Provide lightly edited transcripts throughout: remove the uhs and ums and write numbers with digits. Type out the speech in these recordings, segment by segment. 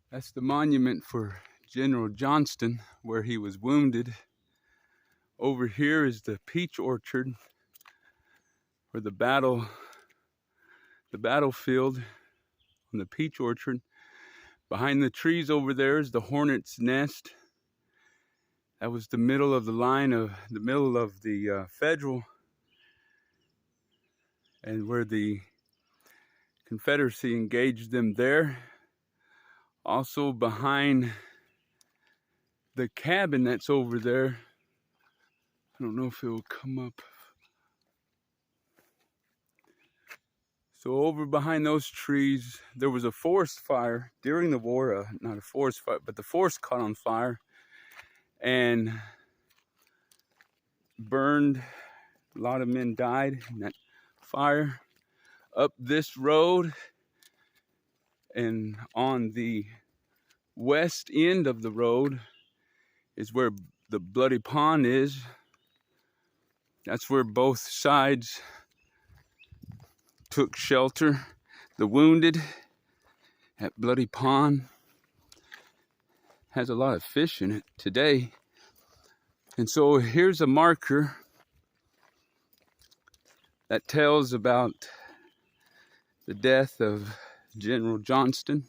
That's the monument for General Johnston, where he was wounded. Over here is the peach orchard, where the battlefield on the peach orchard. Behind the trees over there is the hornet's nest. That was the middle of the line of the Federal, and where the Confederacy engaged them there. Also behind the cabin that's over there, I don't know if it will come up. So over behind those trees, there was a forest fire during the war. Not a forest fire, but the forest caught on fire and burned. A lot of men died in that fire. Up this road and on the west end of the road is where the Bloody Pond is. That's where both sides took shelter. The wounded at Bloody Pond has a lot of fish in it today. And so here's a marker that tells about the death of General Johnston.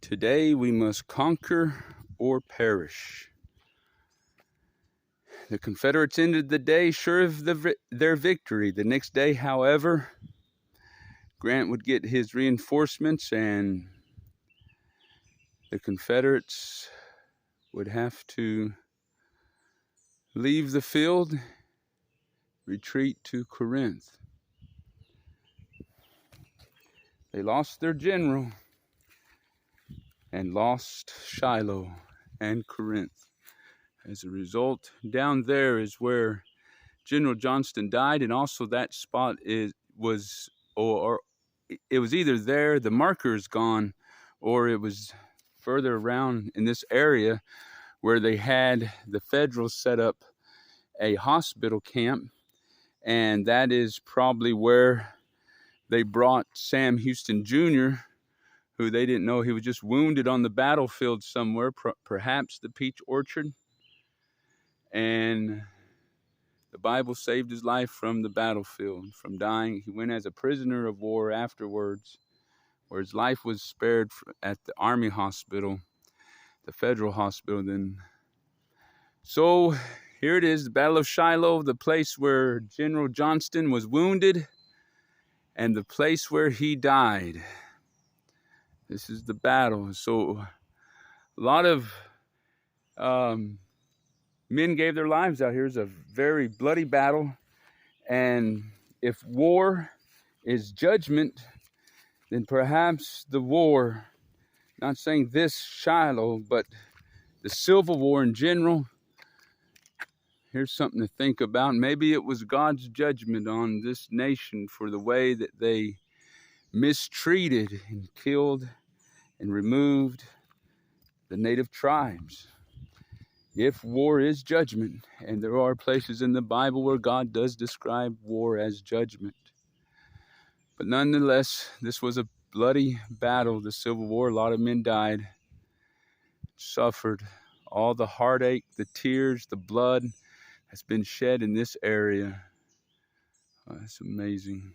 Today we must conquer or perish. The Confederates ended the day sure of their victory. The next day, however, Grant would get his reinforcements and the Confederates would have to leave the field, retreat to Corinth. They lost their general and lost Shiloh and Corinth. As a result, down there is where General Johnston died, and also that spot was either there, the marker is gone, or it was further around in this area where they had the Federals set up a hospital camp, and that is probably where they brought Sam Houston Jr., who they didn't know he was just wounded on the battlefield somewhere, perhaps the peach orchard. And the Bible saved his life from the battlefield, from dying. He went as a prisoner of war afterwards, where his life was spared at the Army hospital, the Federal hospital then. So here it is, the Battle of Shiloh, the place where General Johnston was wounded and the place where he died. This is the battle. So a lot of men gave their lives out here. It's a very bloody battle. And if war is judgment, then perhaps the war, not saying this Shiloh, but the Civil War in general, here's something to think about. Maybe it was God's judgment on this nation for the way that they mistreated and killed and removed the native tribes. If war is judgment, and there are places in the Bible where God does describe war as judgment, but nonetheless, this was a bloody battle, the Civil War. A lot of men died, suffered. All the heartache, the tears, the blood has been shed in this area. That's amazing.